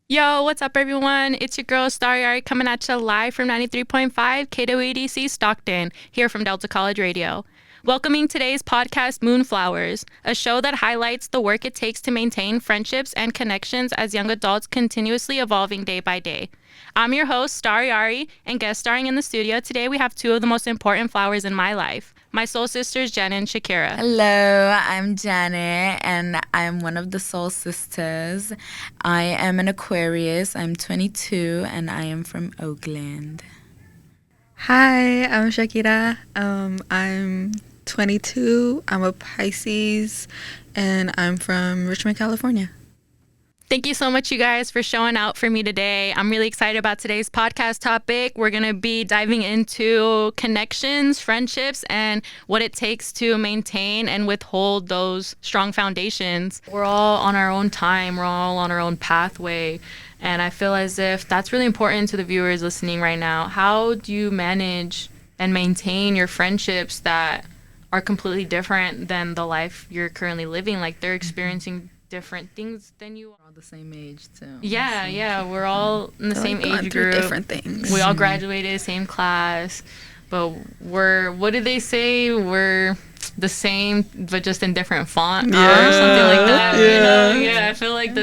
Yo, what's up, everyone? It's your girl, Starry coming at you live from 93.5 KWADC Stockton, here from Delta College Radio. Welcoming today's podcast, Moonflowers, a show that highlights the work it takes to maintain friendships and connections as young adults continuously evolving day by day. I'm your host, Starry, and guest starring in the studio today, we have two of the most important flowers in my life, my soul sisters, Janet and Shakira. Hello, I'm Janet, and I'm one of the soul sisters. I am an Aquarius. I'm 22, and I am from Oakland. Hi, I'm Shakira. I'm 22. I'm a Pisces, and I'm from Richmond, California. Thank you so much, you guys, for showing out for me today. I'm really excited about today's podcast topic. We're going to be diving into connections, friendships, and what it takes to maintain and withhold those strong foundations. We're all on our own time. We're all on our own pathway. And I feel as if that's really important to the viewers listening right now. How do you manage and maintain your friendships that are completely different than the life you're currently living? Like, they're experiencing different things than you are. We're all the same age, too. Yeah, we're all in the same age group. Different things. We all graduated, same class, but what did they say? We're the same, but just in different font or something like that. Yeah. I feel like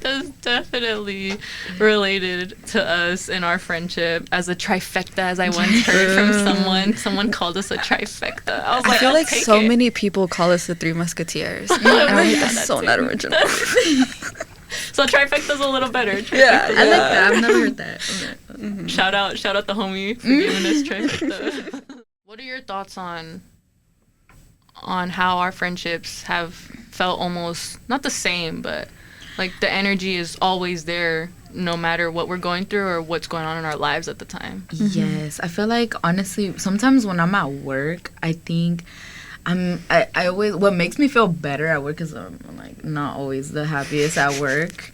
that's definitely related to us and our friendship as a trifecta, as I once heard from someone. Someone called us a trifecta. I feel like so many people call us the Three Musketeers. That's so not original. So trifecta's a little better. I like that. I've never heard that. Mm-hmm. Shout out the homie for giving us trifecta. What are your thoughts on how our friendships have felt almost not the same, but like the energy is always there no matter what we're going through or what's going on in our lives at the time? Yes, I feel like, honestly, sometimes when I'm at work, I think I always, what makes me feel better at work is I'm like not always the happiest at work.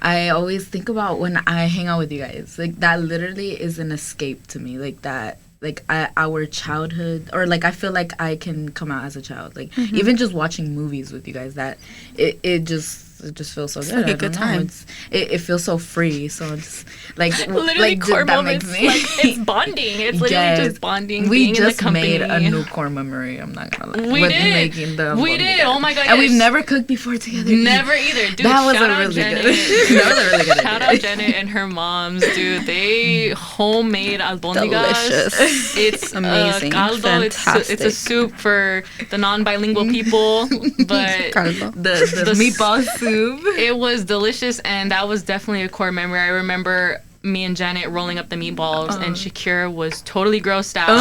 I always think about when I hang out with you guys. Like, that literally is an escape to me. Like, that, like, our childhood, or like I feel like I can come out as a child. Like, even just watching movies with you guys, that it just feels so good. Like a good time. It feels so free. So it's like Literally like core that moments. makes me Like, it's bonding. It's literally Yes. just bonding. We being just in the made company. a new core memory. I'm not gonna lie. We With did. Making the We movie did. together. Oh my god. And yes. we've never cooked before together. Never either. Dude, That was shout a out really Janet. good. That was a really good Shout idea. out Janet and her moms, dude. They homemade albóndigas. Delicious. It's Amazing. caldo. It's a Fantastic. soup for the non-bilingual people, but Caldo. The meatball soup. it was delicious, and that was definitely a core memory. I remember me and Janet rolling up the meatballs, and Shakira was totally grossed out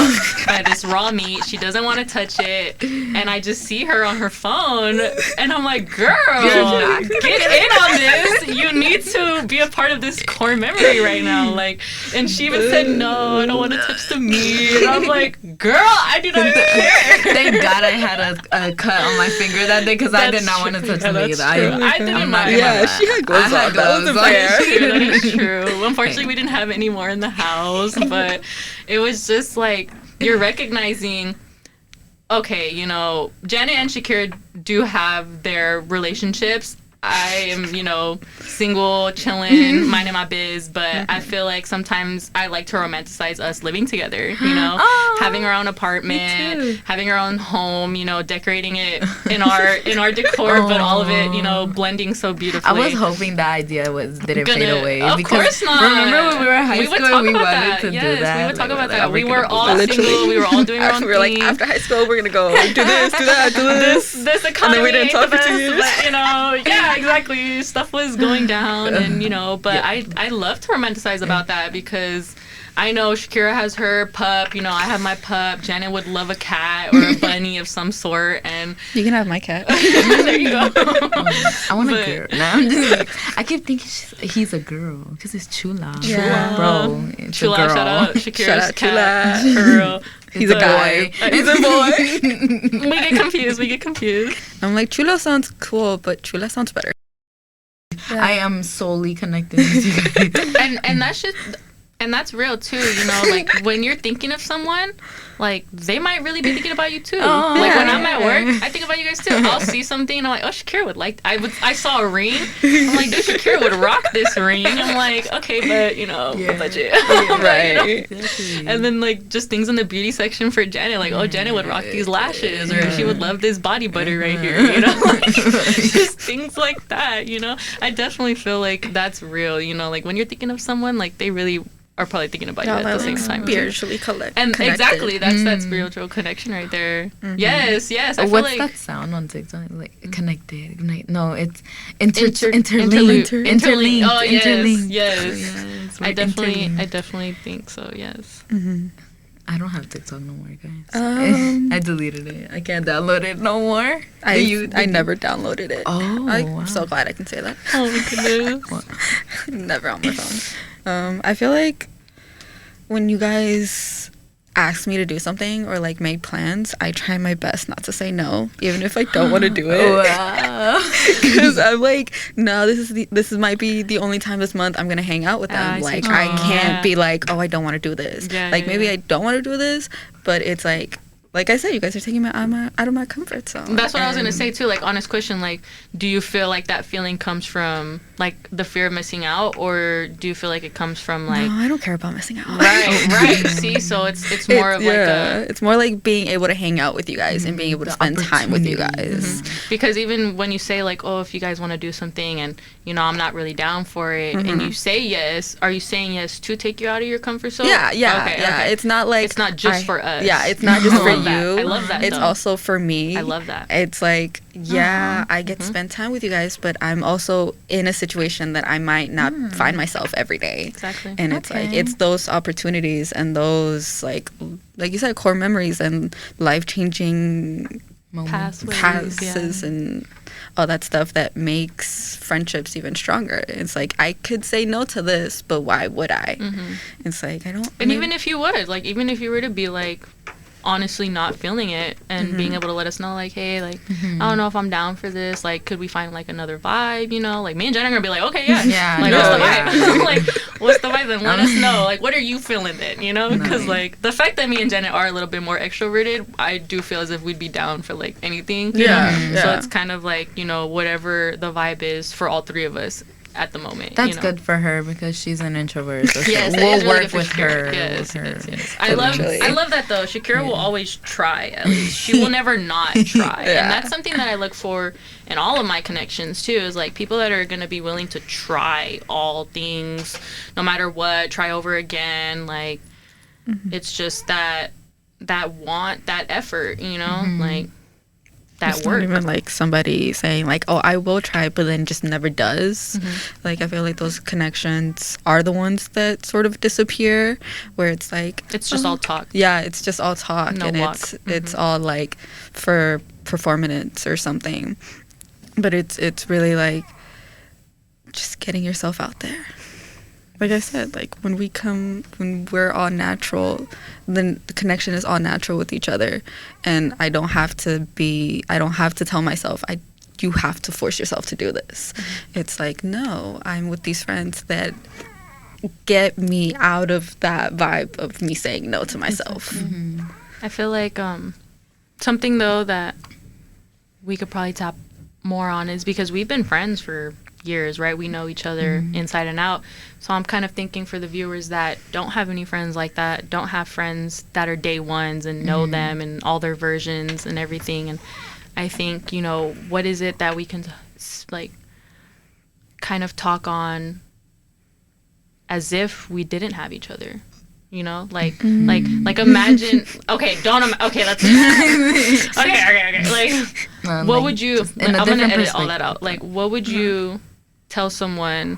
by this raw meat. She doesn't want to touch it, and I just see her on her phone, and I'm like, girl, get in on this. You need to be a part of this core memory right now. Like, and she even said, no, I don't want to touch the meat. And I'm like, girl, I do not care. Thank God I had a cut on my finger that day, because I did not want to touch the meat. I didn't I'm not mind. gonna Yeah, lie. she had gloves I had on. That wasn't gloves on. fair. That is true. Unfortunately, we didn't have any more in the house, but it was just like you're recognizing, okay, you know, Janet and Shakira do have their relationships. I am, single, chilling, minding my biz, but I feel like sometimes I like to romanticize us living together, having our own apartment, having our own home, decorating it in our decor, but all of it, blending so beautifully. I was hoping that idea didn't fade away. Of because course not. Remember when we were in high We would school talk and we about wanted that. to Yes, do that? we would talk about like, that. We were all Literally. single. We were all doing our own We were like, thing. after high school, we're gonna go do this, do that, do this. This economy And then we didn't ain't talk the for 2 best, years. but, yeah, exactly. Stuff was going down, and but I love to romanticize about that, because I know Shakira has her pup. I have my pup. Janet would love a cat or a bunny of some sort, and You can have my cat. there you go. I want But- a girl. No, I'm just I keep thinking he's a girl because it's Chula. Yeah. Bro, it's Chula, a girl. shout out Shakira's Shout out cat. Chula. For real. He's a guy. He's a boy. We get confused. I'm like, Chulo sounds cool, but Chula sounds better. I am solely connected with you guys. And that shit, And that's real too, you know, like when you're thinking of someone, like they might really be thinking about you too. Oh, like when I'm yeah. at work, I think about you guys too. I'll see something and I'm like, oh, Shakira would like. I saw a ring. I'm like, dude, Shakira would rock this ring. I'm like, okay, but you know, budget. Right. And then like just things in the beauty section for Janet, like, oh, Janet would rock these lashes, or she would love this body butter right here. You know, like, just things like that. You know, I definitely feel like that's real. You know, like when you're thinking of someone, like they really are probably thinking about you at the same time. Spiritually And connected. exactly, that's that spiritual connection right there. Yes. I feel What's like that sound on TikTok? Like connected. No, it's interlinked. interlinked. Oh yes, Interlinked. yes. we're I interlinked. definitely think so. Yes. I don't have TikTok no more, guys. I deleted it. I can't download it no more. I never downloaded it. Oh, I'm wow. so glad I can say that. Oh my goodness. Never on my phone. I feel like when you guys ask me to do something or like make plans, I try my best not to say no, even if I don't want to do it. Wow. Because I'm like, no, this might be the only time this month I'm gonna hang out with them. I see Like what you I mean. can't Yeah. be like, oh, I don't want to do this. Yeah, like yeah, maybe yeah. I don't want to do this, but it's like I said, you guys are taking me out of my comfort zone. That's what I was gonna say too. Like, honest question. Like, do you feel like that feeling comes from like the fear of missing out, or do you feel like it comes from like? No, I don't care about missing out. Right. See, so it's more of like a. It's more like being able to hang out with you guys and being able to The spend time with you opportunity. guys. Because even when you say like, oh, if you guys want to do something and you know I'm not really down for it, and you say yes, are you saying yes to take you out of your comfort zone? Yeah. Okay. It's not like It's not just for us. Yeah, it's not just for I love that. you. I love that, It's though. also for me. I love that. It's like, I get to spend time with you guys, but I'm also in a situation that I might not find myself every day. Exactly. And it's like, Okay. it's those opportunities and those like you said, core memories and life-changing passes and all that stuff that makes friendships even stronger. It's like, I could say no to this, but why would I? It's like, I don't. And even if you would, like, even if you were to be like honestly not feeling it and being able to let us know like, hey, like I don't know if I'm down for this, like could we find like another vibe, you know, like me and Jen are gonna be like, okay, yeah, like what's the vibe? Like what's the vibe? Then let us know, like what are you feeling then, you know, because like the fact that me and Janet are a little bit more extroverted, I do feel as if we'd be down for like anything, you know? So it's kind of like, you know, whatever the vibe is for all three of us at the moment. That's you know? good for her because she's an introvert. So Yes, it we'll is really work good for with Shakira. her. Yes, with her. yes. I love that though. Shakira will always try. At least she will never not try, and that's something that I look for in all of my connections too. Is like people that are gonna be willing to try all things, no matter what. Try over again. Like it's just that want, that effort. You know, like. That it's work. not even like somebody saying like, oh, I will try, but then just never does. Like I feel like those connections are the ones that sort of disappear, where it's like It's just all talk. Yeah, it's just all talk, No and walk. it's all like for performance or something. But it's really like just getting yourself out there. Like I said, like when we're all natural, then the connection is all natural with each other, and I don't have to tell myself you have to force yourself to do this. It's like, no, I'm with these friends that get me out of that vibe of me saying no to myself. I feel like something though that we could probably tap more on is because we've been friends for years, right? We know each other inside and out. So I'm kind of thinking for the viewers that don't have any friends like that, don't have friends that are day ones and know them and all their versions and everything. And I think, you know, what is it that we can like kind of talk on as if we didn't have each other? You know, like imagine. Okay, okay, that's it. okay. Like, what would you? I'm gonna edit all that out. Like, what would you tell someone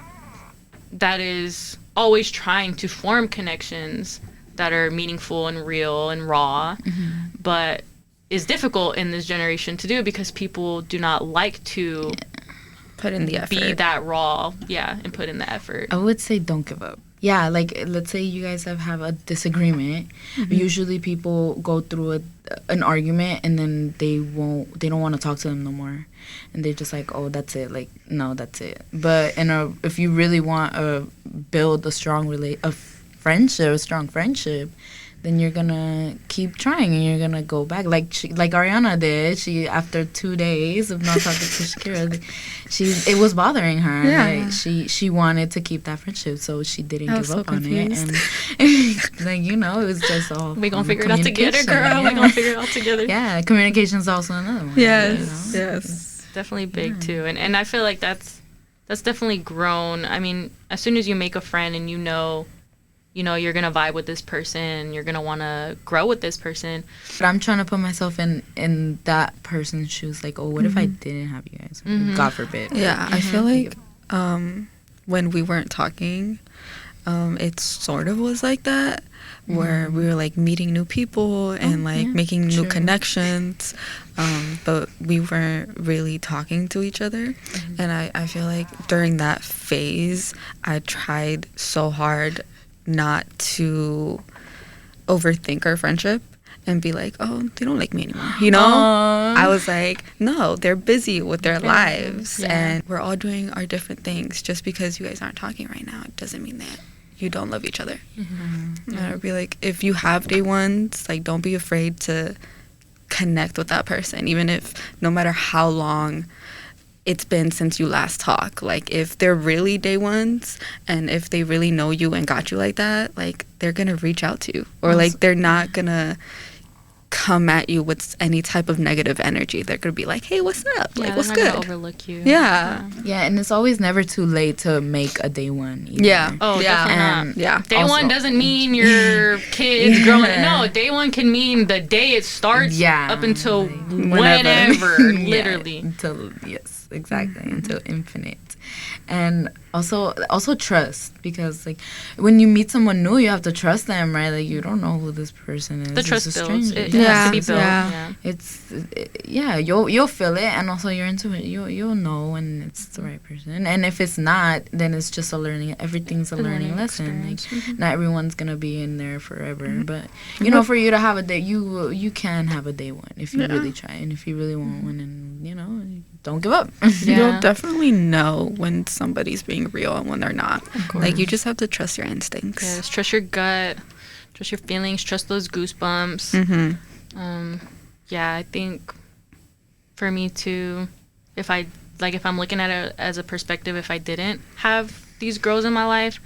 that is always trying to form connections that are meaningful and real and raw, but is difficult in this generation to do because people do not like to Put in the effort. be that raw, and put in the effort. I would say don't give up. Yeah, like let's say you guys have a disagreement. Usually people go through an argument and then they don't want to talk to them no more, and they're just like, oh, that's it. Like, no, that's it. But if you really want to build a strong friendship, a strong friendship, then you're gonna keep trying and you're gonna go back like Aryana did. She, after 2 days of not talking to Shakira, it was bothering her. Yeah. Like, she wanted to keep that friendship, so she didn't give up on it. And like, you know, it was just all We gonna figure it out together, girl. We gonna figure it out together. Yeah, communication is also another one. Yes, you know? yes. It's definitely big too, and I feel like that's definitely grown. I mean, as soon as you make a friend and you know you're gonna vibe with this person, you're gonna want to grow with this person. But I'm trying to put myself in that person's shoes. Like, oh, what if I didn't have you guys? God forbid. Yeah, I feel like when we weren't talking, it sort of was like that, where we were like meeting new people and like making new connections, but we weren't really talking to each other. And I feel like during that phase, I tried so hard not to overthink our friendship and be like, oh, they don't like me anymore, you know? I was like, no, they're busy with their lives, and we're all doing our different things. Just because you guys aren't talking right now, it doesn't mean that you don't love each other. And I'd be like, if you have day ones, like, don't be afraid to connect with that person, even if, no matter how long it's been since you last talked. Like, if they're really day ones and if they really know you and got you like that, like, they're gonna reach out to you, or like, they're not gonna come at you with any type of negative energy. They're gonna be like, hey, what's up? Like, what's they're good? not gonna overlook you. Yeah. Yeah, and it's always never too late to make a day one either. Yeah. Oh, Yeah. definitely not. Yeah. Day one doesn't mean your kids growing. No, day one can mean the day it starts up until whenever. Literally. Until, yes, exactly. Until infinite. And also trust, because like when you meet someone new, you have to trust them, right? Like, you don't know who this person is. The trust It's a builds. stranger. It has to be built. Yeah. It's you'll feel it, and also you're into it. You'll know when it's the right person, and if it's not, then it's just a learning. Everything's a learning lesson. Like, not everyone's gonna be in there forever, but you know, for you to have a day, you can have a day one if you really try, and if you really want one, and you know, don't give up. You'll definitely know when somebody's being real and when they're not. Like, you just have to trust your instincts. Yes, trust your gut, trust your feelings, trust those goosebumps. Yeah, I think for me too, if I'm looking at it as a perspective, if I didn't have these girls in my life,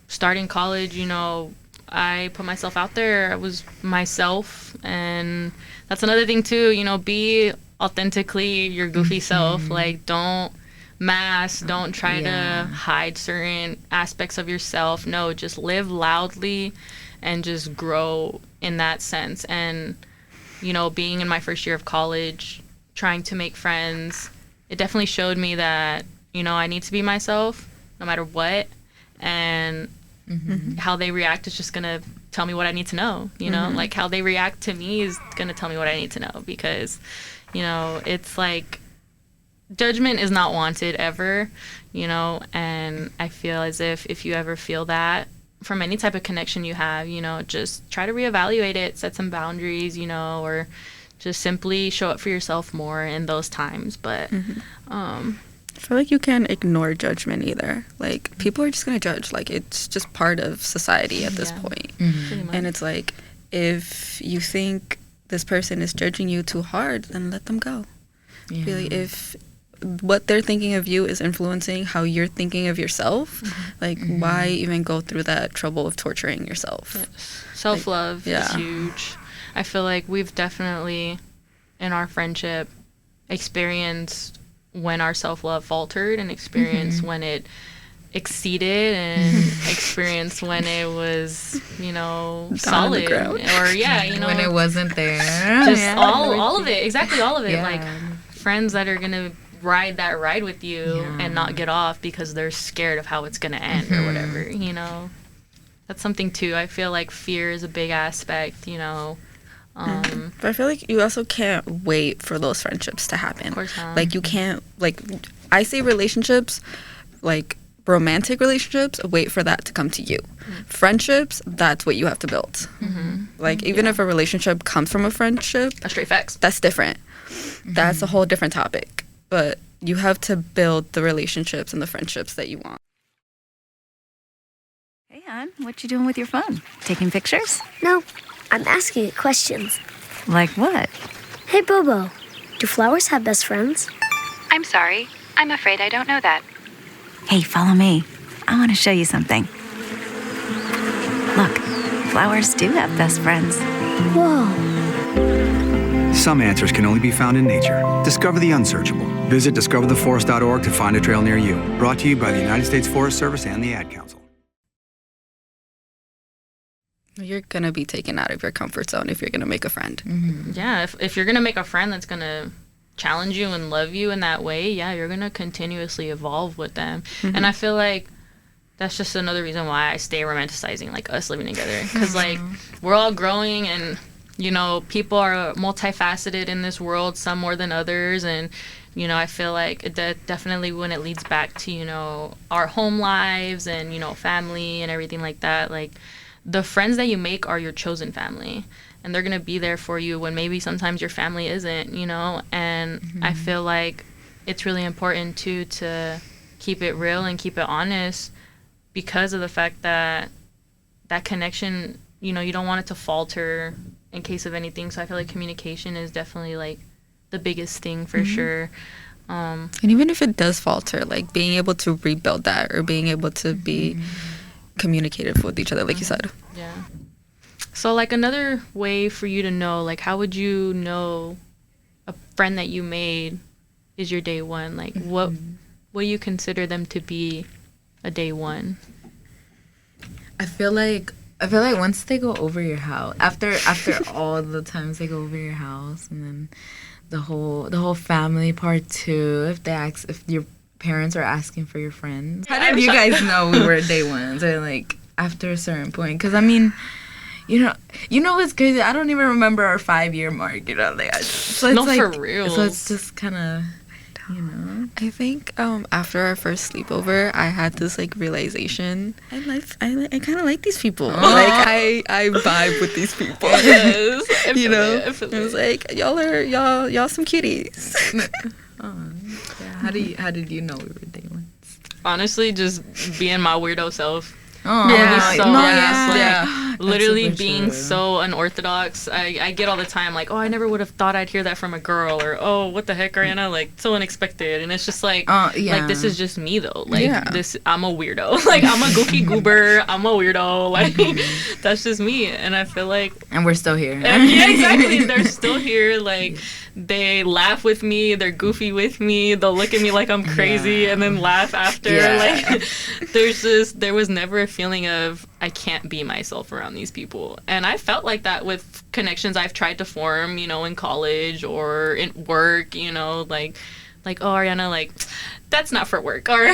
starting college, you know, I put myself out there. I was myself, and that's another thing too, you know, be authentically your goofy self. Like, don't mask, don't try to hide certain aspects of yourself. No, just live loudly and just grow in that sense. And, you know, being in my first year of college, trying to make friends, it definitely showed me that, you know, I need to be myself no matter what, and how they react is just gonna tell me what I need to know, you know. Like, how they react to me is gonna tell me what I need to know, because, you know, it's like, judgment is not wanted ever, you know. And I feel as if you ever feel that from any type of connection you have, you know, just try to reevaluate it, set some boundaries, you know, or just simply show up for yourself more in those times. But I feel like you can't ignore judgment either. Like, people are just gonna judge. Like, it's just part of society at this point. And it's like, if you think this person is judging you too hard, then let them go. Really, if what they're thinking of you is influencing how you're thinking of yourself, like, why even go through that trouble of torturing yourself? Self-love is huge. I feel like we've definitely, in our friendship, experienced when our self-love faltered, and experienced when it exceeded, and experienced when it was, you know, solid, or you know, when it wasn't there. Just all of it, exactly all of it. Like, friends that are gonna ride that ride with you and not get off because they're scared of how it's gonna end or whatever, you know. That's something too. I feel like fear is a big aspect, you know. But I feel like you also can't wait for those friendships to happen. Of course not. Like, you can't, like, I say relationships, like romantic relationships, wait for that to come to you. Friendships, that's what you have to build. Like, even if a relationship comes from a friendship, That's straight facts. that's different. That's a whole different topic. But you have to build the relationships and the friendships that you want. Hey, hon. Hon, what you doing with your phone? Taking pictures? No, I'm asking it questions. Like what? Hey, Bobo, do flowers have best friends? I'm sorry. I'm afraid I don't know that. Hey, follow me. I want to show you something. Look, flowers do have best friends. Whoa. Some answers can only be found in nature. Discover the unsearchable. Visit discovertheforest.org to find a trail near you. Brought to you by the United States Forest Service and the Ad Council. You're gonna be taken out of your comfort zone if you're gonna make a friend. Mm-hmm. Yeah, if you're gonna make a friend that's gonna challenge you and love you in that way, yeah, you're gonna continuously evolve with them. And I feel like that's just another reason why I stay romanticizing like us living together, because like we're all growing, and you know, people are multifaceted in this world, some more than others, and you know, I feel like it definitely when it leads back to, you know, our home lives and, you know, family and everything like that, like the friends that you make are your chosen family, and they're going to be there for you when maybe sometimes your family isn't, you know, and I feel like it's really important too to keep it real and keep it honest, because of the fact that that connection, you know, you don't want it to falter in case of anything. So I feel like communication is definitely like the biggest thing for sure. And even if it does falter, like being able to rebuild that, or being able to be communicative with each other, like you said. Yeah. So like another way for you to know, like how would you know a friend that you made is your day one? Like what do you consider them to be a day one? I feel like once they go over your house, after all the times they go over your house, and then the whole family part too, if your parents are asking for your friends, how did you guys know we were day ones, or like after a certain point? Because I mean, you know what's crazy, I don't even remember our 5-year mark, you know, like, so it's No, like, for real. so it's just kind of, you know. I think after our first sleepover, I had this like realization. I kind of like these people. Like I vibe with these people. Yes, You know, definitely. it was like y'all some cuties. Yeah. How did you know we were day ones? Honestly, just being my weirdo self. Oh, Yeah. So no, honest, yeah. like, literally super being true. so unorthodox. I get all the time like, oh, I never would have thought I'd hear that from a girl, or oh, what the heck, Aryana, like so unexpected. And it's just like, yeah. like this is just me though. Like Yeah. I'm a weirdo. Like I'm a goofy goober. I'm a weirdo. Like that's just me. And I feel like, And we're still here. yeah, exactly. They're still here. Like they laugh with me. They're goofy with me. They'll look at me like I'm crazy and then laugh after. Yeah. Like there was never a feeling of I can't be myself around these people. And I felt like that with connections I've tried to form, you know, in college or in work, you know, like oh, Aryana, like that's not for work, or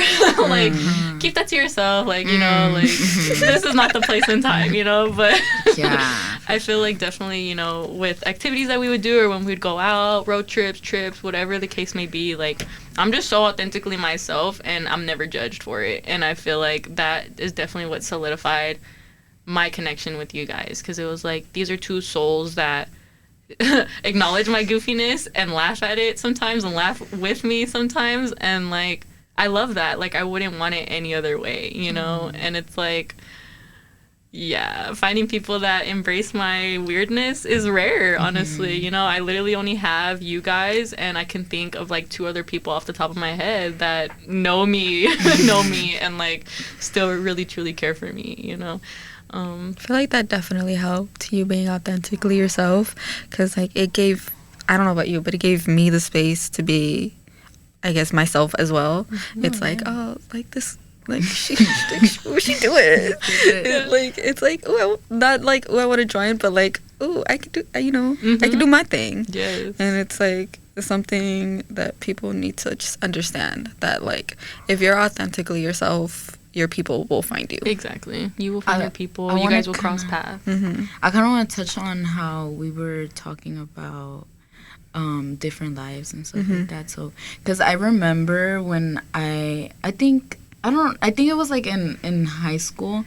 like keep that to yourself, like, you know, like this is not the place and time, you know. But Yeah. I feel like definitely, you know, with activities that we would do, or when we'd go out, road trips, whatever the case may be, like I'm just so authentically myself, and I'm never judged for it. And I feel like that is definitely what solidified my connection with you guys, because it was like these are two souls that acknowledge my goofiness and laugh at it sometimes, and laugh with me sometimes, and like I love that. Like I wouldn't want it any other way, you know. And it's like, yeah, finding people that embrace my weirdness is rare, honestly. You know, I literally only have you guys, and I can think of like 2 other people off the top of my head that know me and like still really truly care for me, you know. I feel like that definitely helped, you being authentically yourself, because like it gave, I don't know about you, but it gave me the space to be, I guess, myself as well. It's like, oh, like this, like what's she doing? Like it's like, oh, not like, oh, I want to join, but like, oh, I could do, you know, I could do my thing. Yes. And it's like something that people need to just understand, that like if you're authentically yourself, your people will find you. Exactly. You will find your people. I You guys will wanna cross paths. I kind of want to touch on how we were talking about different lives and stuff like that. So, because I remember when I think it was like in high school,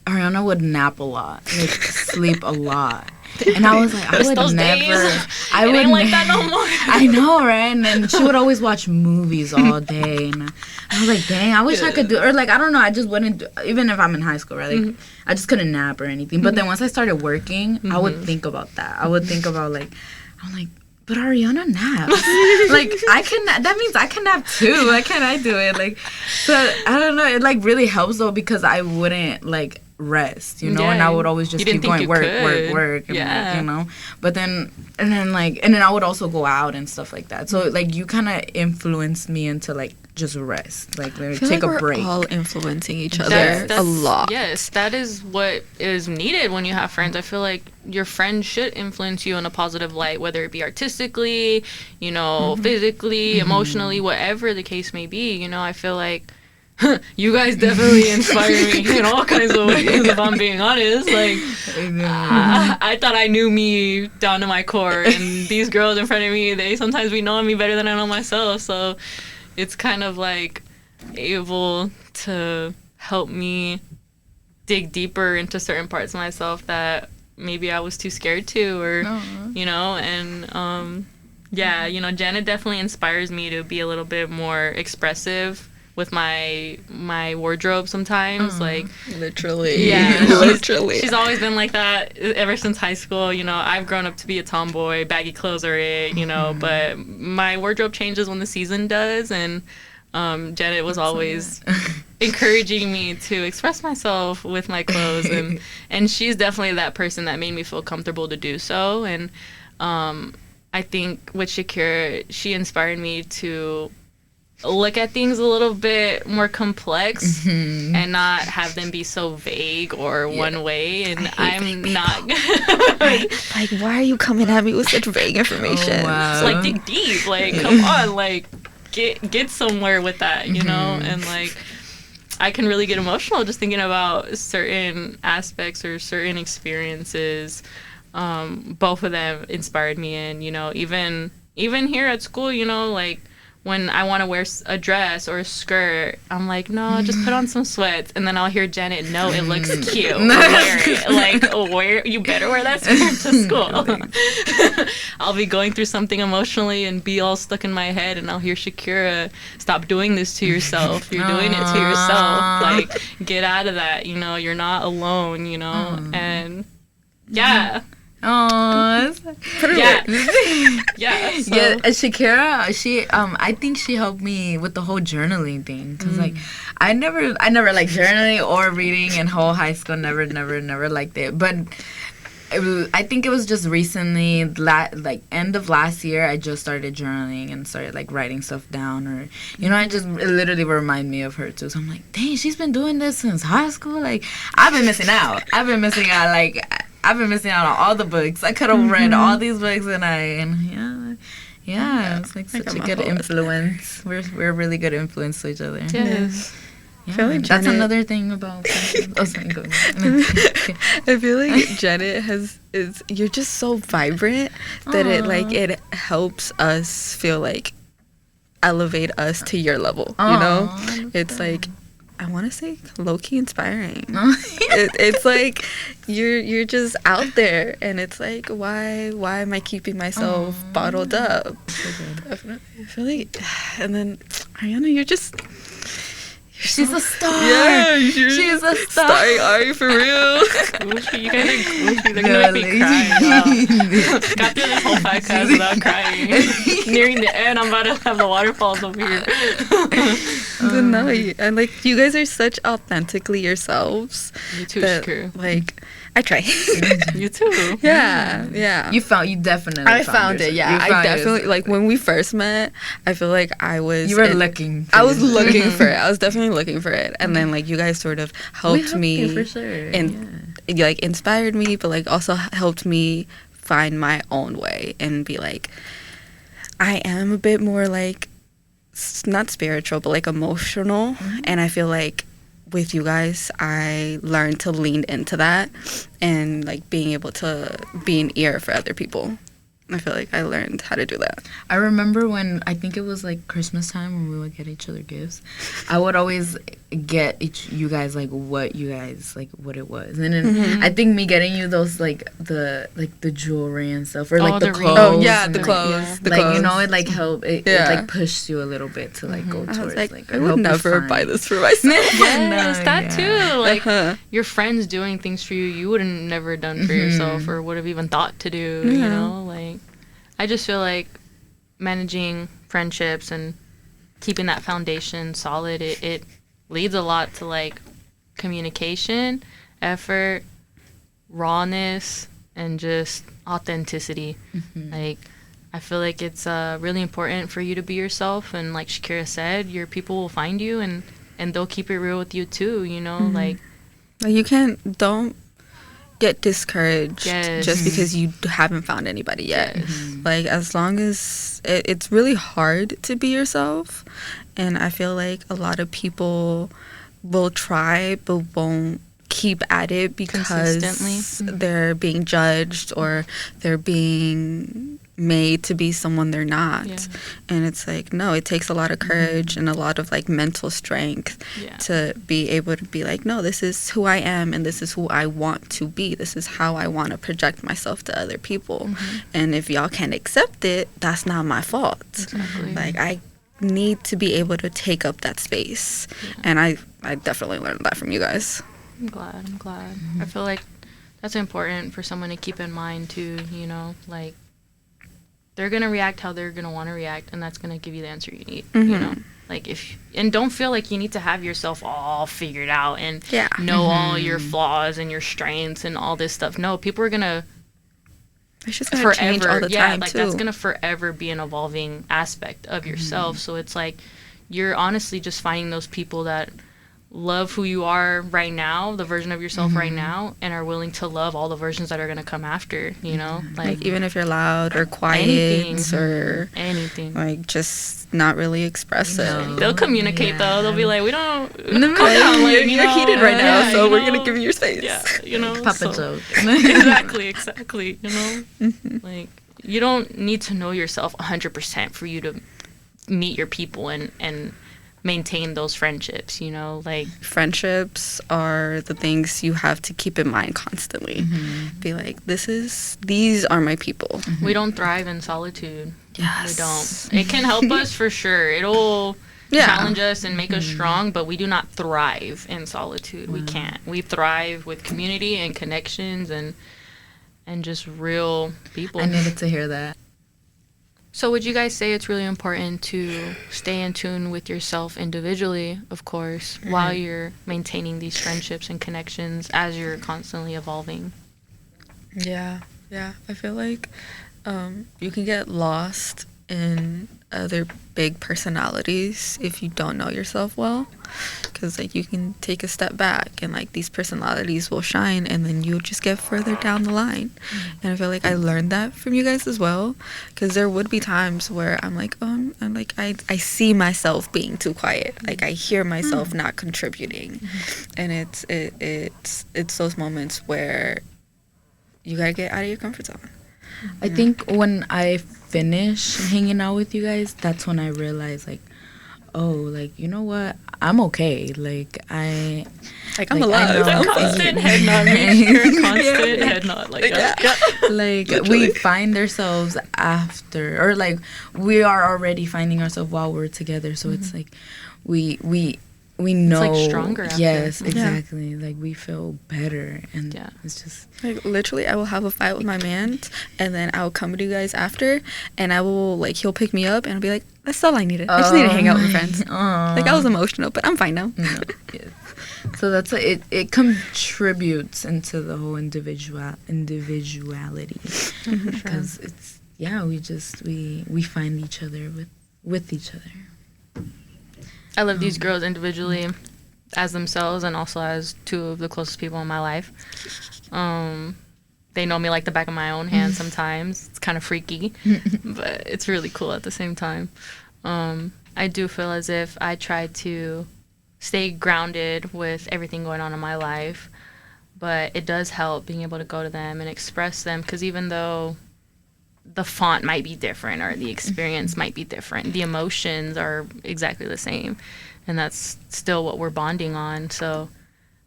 Aryana would nap a lot, like sleep a lot. And I was like, I would those never. Days. I It would ain't like that no more. I know, right? And then she would always watch movies all day, and I was like, dang, I wish I could do. Or like, I don't know, I just wouldn't. Do, even if I'm in high school, right? Like, I just couldn't nap or anything. But then once I started working, I would think about that. I would think about like, I'm like, but Aryana naps. Like I can. That means I can nap too. Why can't I do it? Like, so I don't know. It like really helps though because I wouldn't like rest, you know, and I would always just keep going work, and like, you know. But then and then I would also go out and stuff like that. So like you kind of influenced me into like just rest, like take a break. We're all influencing each other a lot. Yes, that is what is needed when you have friends. I feel like your friend should influence you in a positive light, whether it be artistically, you know, physically, emotionally, whatever the case may be. You know, I feel like you guys definitely inspire me in all kinds of ways, if I'm being honest. Like, I thought I knew me down to my core, and these girls in front of me, they sometimes be knowing me better than I know myself. So it's kind of like able to help me dig deeper into certain parts of myself that maybe I was too scared to, or, you know, and yeah, you know, Janet definitely inspires me to be a little bit more expressive with my wardrobe sometimes. Like literally. Yeah, literally. She's always been like that ever since high school. You know, I've grown up to be a tomboy. Baggy clothes are it, you know, but my wardrobe changes when the season does, and Janet was always encouraging me to express myself with my clothes, and she's definitely that person that made me feel comfortable to do so. And I think with Shakira, she inspired me to look at things a little bit more complex and not have them be so vague or one way. And I'm not like, why are you coming at me with such vague information? It's like, dig deep, like, come on, like, get somewhere with that, you know. And like, I can really get emotional just thinking about certain aspects or certain experiences. Both of them inspired me, and you know, even here at school, you know, like, when I want to wear a dress or a skirt, I'm like, no, just put on some sweats. And then I'll hear Janet, no, it looks cute. Wear it. Like, you better wear that skirt to school. I'll be going through something emotionally and be all stuck in my head, and I'll hear Shakira, stop doing this to yourself. You're doing it to yourself. Like, get out of that. You know, you're not alone, you know. And yeah. Oh, yeah. Yeah. So. Yeah, Shakira, she I think she helped me with the whole journaling thing, cuz like I never liked journaling or reading in whole high school, never liked it. But I think it was just recently, like end of last year, I just started journaling and started like writing stuff down, or you know, it literally reminded me of her too. So I'm like, dang, she's been doing this since high school. Like, I've been missing out. I've been missing out on all the books. I could have read all these books, and yeah, it's like such a good influence. We're a really good influence to each other. Yes. Yeah. I feel like that's another thing about. I feel like Janet you're just so vibrant that it helps us feel like elevate us to your level. You know, it's like, I want to say low-key inspiring. It's like you're just out there, and it's like, why am I keeping myself bottled up? Definitely. I feel like, and then Aryana, she's a star. Yeah, she's a star. Starring Ari for real. You guys are goofy. They're gonna make me cry. Wow. Got through this whole podcast without crying. Nearing the end, I'm about to have the waterfalls over here. But no, and like, you guys are such authentically yourselves. You too, Shakira. Like, I try. You too. Yeah. You definitely I found it. Yeah, I definitely yourself. Like, when we first met, I feel like I was. You were looking. I was looking for it. I was definitely looking for it, and then like, you guys sort of helped me, you for sure. And like, inspired me, but like, also helped me find my own way and be like, I am a bit more like, not spiritual, but like emotional, and I feel like with you guys, I learned to lean into that, and like being able to be an ear for other people. I feel like I learned how to do that. I remember when, I think it was like Christmas time when we would get each other gifts. I would always get you guys like what it was. And then I think me getting you those like the jewelry and stuff, or like the clothes. Oh yeah, the and, clothes. The like clothes. you know, it like helped. It like pushed you a little bit to like go towards. I was like, I hope would you're never fine. buy this for myself. Yes, that too. Like Uh-huh. your friends doing things for you, you would have never done for yourself, or would have even thought to do. You know, like I just feel like managing friendships and keeping that foundation solid, it leads a lot to like communication, effort, rawness, and just authenticity. Like I feel like it's really important for you to be yourself, and like Shakira said, your people will find you and they'll keep it real with you too, you know. Like you don't get discouraged Yes. just because you haven't found anybody yet. Yes. Like as long as it's really hard to be yourself, and I feel like a lot of people will try but won't keep at it because Consistently. they're being judged or they're being made to be someone they're not. Yeah. And it's like, no, it takes a lot of courage and a lot of like mental strength Yeah. to be able to be like, no, this is who I am and this is who I want to be. This is how I want to project myself to other people. And if y'all can't accept it, that's not my fault. Exactly. Like I need to be able to take up that space. And I definitely learned that from you guys. I'm glad. I feel like that's important for someone to keep in mind too, you know, like they're going to react how they're going to want to react, and that's going to give you the answer you need, you know. Like and don't feel like you need to have yourself all figured out and know all your flaws and your strengths and all this stuff. No, people are going to It's just gonna change all the time like too. that's going to forever be an evolving aspect of yourself. So it's like you're honestly just finding those people that love who you are right now, the version of yourself right now, and are willing to love all the versions that are going to come after, you know? Like even if you're loud or quiet or anything. like just not really expressive. They'll communicate though. They'll be like, we don't Like, you're heated right now, so you we're know? gonna give you your space. Yeah, you know. Papa joke. Exactly, you know? Like you don't need to know yourself 100% for you to meet your people and maintain those friendships, you know, like Friendships are the things you have to keep in mind constantly. Be like, these are my people. we don't thrive in solitude. Yes. We don't. It can help us for sure. It'll challenge us and make us strong, but we do not thrive in solitude. We can't. We thrive with community and connections and just real people. I needed to hear that. So would you guys say it's really important to stay in tune with yourself individually, of course, while you're maintaining these friendships and connections as you're constantly evolving? Yeah. I feel like you can get lost in other big personalities if you don't know yourself well, because like you can take a step back and like these personalities will shine and then you'll just get further down the line. And I feel like I learned that from you guys as well, because there would be times where I'm like, I'm like I see myself being too quiet, like I hear myself not contributing. And it's those moments where you gotta get out of your comfort zone. I think when I finish hanging out with you guys, that's when I realize, like, oh, like, you know what? I'm okay. Like, I'm alive. I know- Constant head nod. You're a constant head nod. Like that. Like, we find ourselves after, or like, we are already finding ourselves while we're together. So it's like, we know. like stronger after. Yes, exactly. Like, we feel better. And it's just. Like literally, I will have a fight with my man, and then I will come to you guys after, and I will like he'll pick me up, and I'll be like, "That's all I needed. I just need to hang out with friends." Like I was emotional, but I'm fine now. Yes. So that's it contributes into the whole individuality because it's we find each other with each other. I love these girls individually as themselves and also as two of the closest people in my life. They know me like the back of my own hand sometimes. It's kind of freaky, but it's really cool at the same time. I do feel as if I try to stay grounded with everything going on in my life, but it does help being able to go to them and express them, because even though the font might be different or the experience might be different. The emotions are exactly the same, and that's still what we're bonding on. So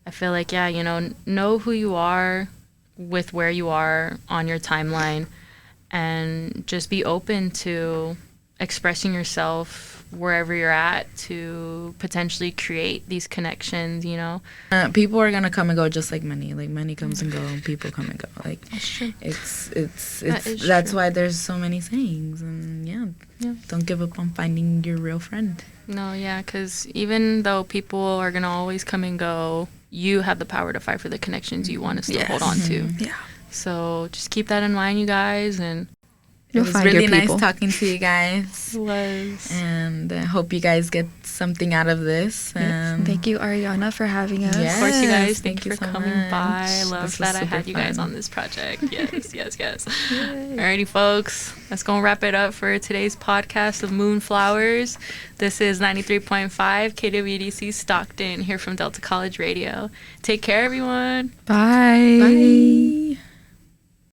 I feel like, yeah, you know who you are with where you are on your timeline, and just be open to expressing yourself wherever you're at to potentially create these connections, People are gonna come and go just like money. Like money comes and go, and people come and go. Like That's true. That's why there's so many sayings. And don't give up on finding your real friend. No, yeah, because even though people are going to always come and go, you have the power to fight for the connections you want to still hold on to. Yeah. So just keep that in mind, you guys. And It was find your really nice people. talking to you guys. it was. And I hope you guys get something out of this. And Thank you, Aryana, for having us. Of course, you guys. Yes, Thank you for so coming much. by. I love This was that I super had you guys fun. on this project. Yes, yes, yes. Alrighty, folks. That's going to wrap it up for today's podcast of Moonflowers. This is 93.5 KWDC Stockton here from Delta College Radio. Take care, everyone. Bye. Bye.